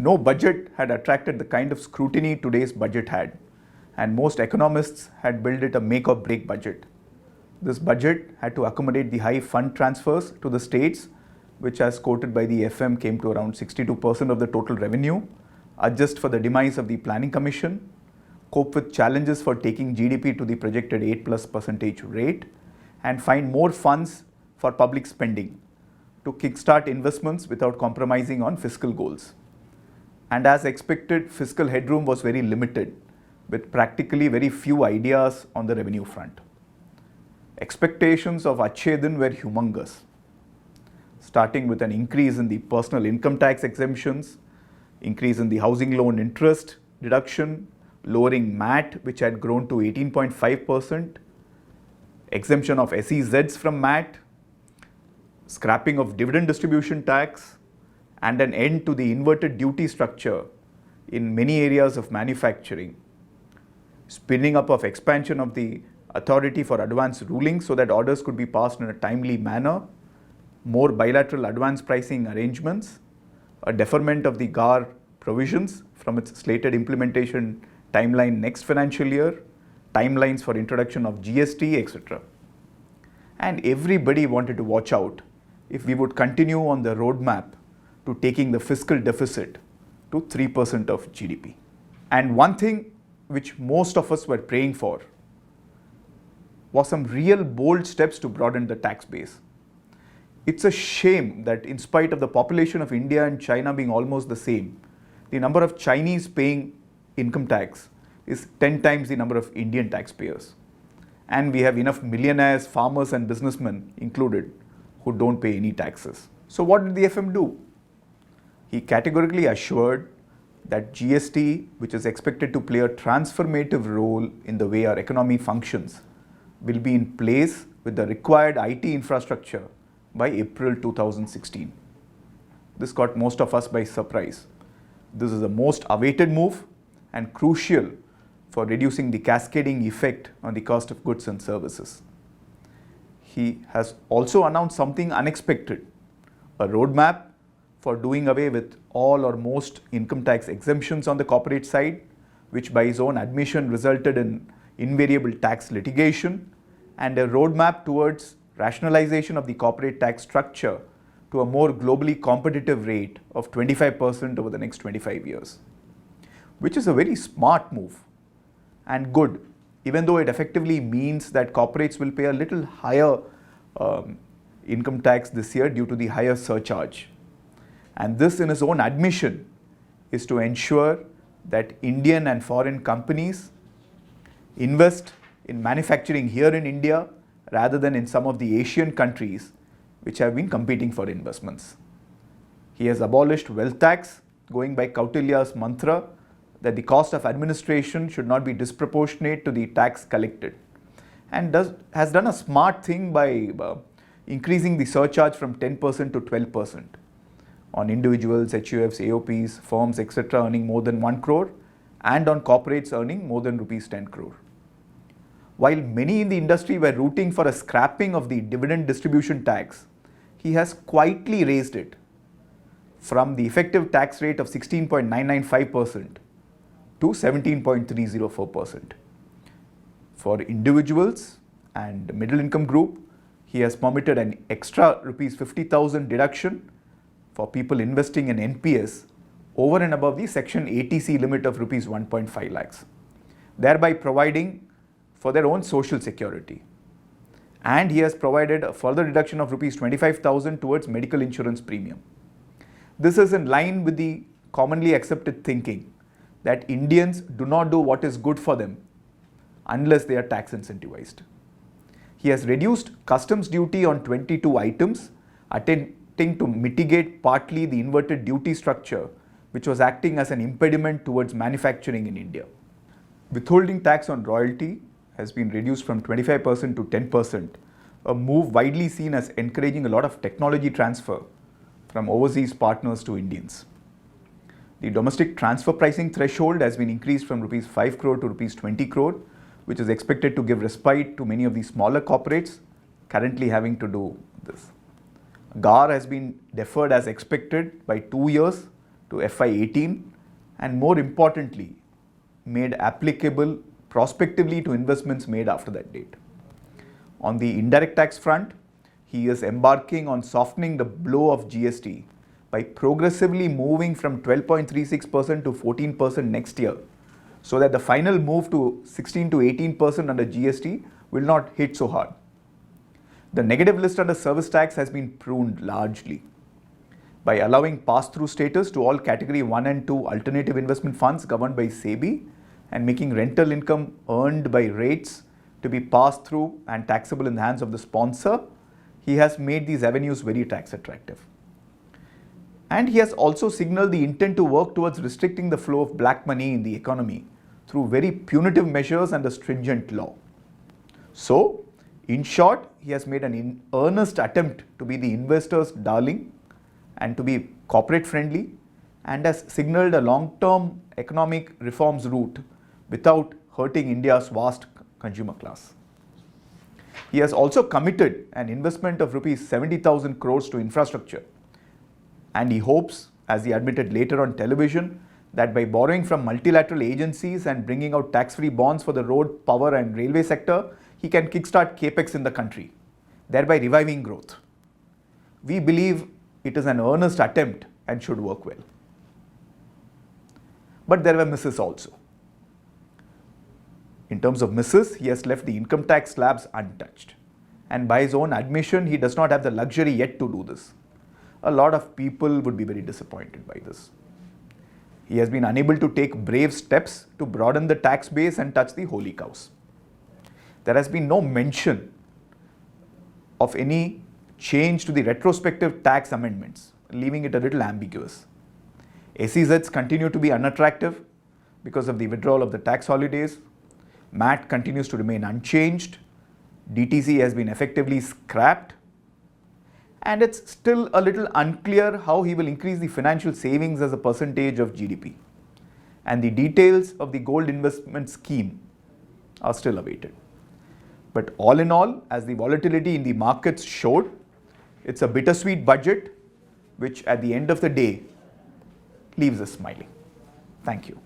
No budget had attracted the kind of scrutiny today's budget had, and most economists had billed it a make or break budget. This budget had to accommodate the high fund transfers to the states, which as quoted by the FM came to around 62% of the total revenue, adjust for the demise of the Planning Commission, cope with challenges for taking GDP to the projected 8+% rate, and find more funds for public spending to kickstart investments without compromising on fiscal goals. And as expected, fiscal headroom was very limited, with practically very few ideas on the revenue front. Expectations of Achedin were humongous, starting with an increase in the personal income tax exemptions, increase in the housing loan interest deduction, lowering MAT, which had grown to 18.5%, exemption of SEZs from MAT, scrapping of dividend distribution tax, and an end to the inverted duty structure in many areas of manufacturing, spinning up of expansion of the authority for advance ruling so that orders could be passed in a timely manner, more bilateral advance pricing arrangements, a deferment of the GAR provisions from its slated implementation timeline next financial year, timelines for introduction of GST, etc. And everybody wanted to watch out if we would continue on the roadmap to taking the fiscal deficit to 3% of GDP. And one thing which most of us were praying for was some real bold steps to broaden the tax base. It's a shame that in spite of the population of India and China being almost the same, the number of Chinese paying income tax is 10 times the number of Indian taxpayers. And we have enough millionaires, farmers and businessmen included who don't pay any taxes. So what did the FM do? He categorically assured that GST, which is expected to play a transformative role in the way our economy functions, will be in place with the required IT infrastructure by April 2016. This caught most of us by surprise. This is the most awaited move and crucial for reducing the cascading effect on the cost of goods and services. He has also announced something unexpected, a roadmap for doing away with all or most income tax exemptions on the corporate side, which by his own admission resulted in invariable tax litigation, and a roadmap towards rationalization of the corporate tax structure to a more globally competitive rate of 25% over the next 25 years, which is a very smart move and good, even though it effectively means that corporates will pay a little higher income tax this year due to the higher surcharge. And this, in his own admission, is to ensure that Indian and foreign companies invest in manufacturing here in India rather than in some of the Asian countries which have been competing for investments. He has abolished wealth tax, going by Kautilya's mantra that the cost of administration should not be disproportionate to the tax collected, and has done a smart thing by increasing the surcharge from 10% to 12% on individuals, HUFs, AOPs, firms, etc. earning more than 1 crore and on corporates earning more than rupees 10 crore. While many in the industry were rooting for a scrapping of the dividend distribution tax, he has quietly raised it from the effective tax rate of 16.995% to 17.304%. For individuals and middle income group, he has permitted an extra rupees 50,000 deduction for people investing in NPS over and above the section ATC limit of rupees 1.5 lakhs, thereby providing for their own social security. And he has provided a further deduction of rupees 25,000 towards medical insurance premium. This is in line with the commonly accepted thinking that Indians do not do what is good for them unless they are tax incentivized. He has reduced customs duty on 22 items, attempting to mitigate partly the inverted duty structure which was acting as an impediment towards manufacturing in India. Withholding tax on royalty has been reduced from 25% to 10%, a move widely seen as encouraging a lot of technology transfer from overseas partners to Indians. The domestic transfer pricing threshold has been increased from rupees 5 crore to rupees 20 crore, which is expected to give respite to many of the smaller corporates currently having to do this. GAR has been deferred as expected by 2 years to FY18 and more importantly, made applicable prospectively to investments made after that date. On the indirect tax front, he is embarking on softening the blow of GST by progressively moving from 12.36% to 14% next year, so that the final move to 16 to 18% under GST will not hit so hard. The negative list under service tax has been pruned largely by allowing pass-through status to all category 1 and 2 alternative investment funds governed by SEBI and making rental income earned by rates to be passed through and taxable in the hands of the sponsor. He has made these avenues very tax attractive. And he has also signaled the intent to work towards restricting the flow of black money in the economy through very punitive measures and a stringent law. So, in short, he has made an earnest attempt to be the investor's darling and to be corporate friendly, and has signaled a long-term economic reforms route without hurting India's vast consumer class. He has also committed an investment of rupees 70,000 crores to infrastructure, and he hopes, as he admitted later on television, that by borrowing from multilateral agencies and bringing out tax-free bonds for the road, power and railway sector, he can kickstart capex in the country, thereby reviving growth. We believe it is an earnest attempt and should work well. But there were misses also. In terms of misses, he has left the income tax slabs untouched. And by his own admission, he does not have the luxury yet to do this. A lot of people would be very disappointed by this. He has been unable to take brave steps to broaden the tax base and touch the holy cows. There has been no mention of any change to the retrospective tax amendments, leaving it a little ambiguous. SEZs continue to be unattractive because of the withdrawal of the tax holidays. MAT continues to remain unchanged. DTC has been effectively scrapped. And it's still a little unclear how he will increase the financial savings as a percentage of GDP. And the details of the gold investment scheme are still awaited. But all in all, as the volatility in the markets showed, it's a bittersweet budget, which at the end of the day leaves us smiling. Thank you.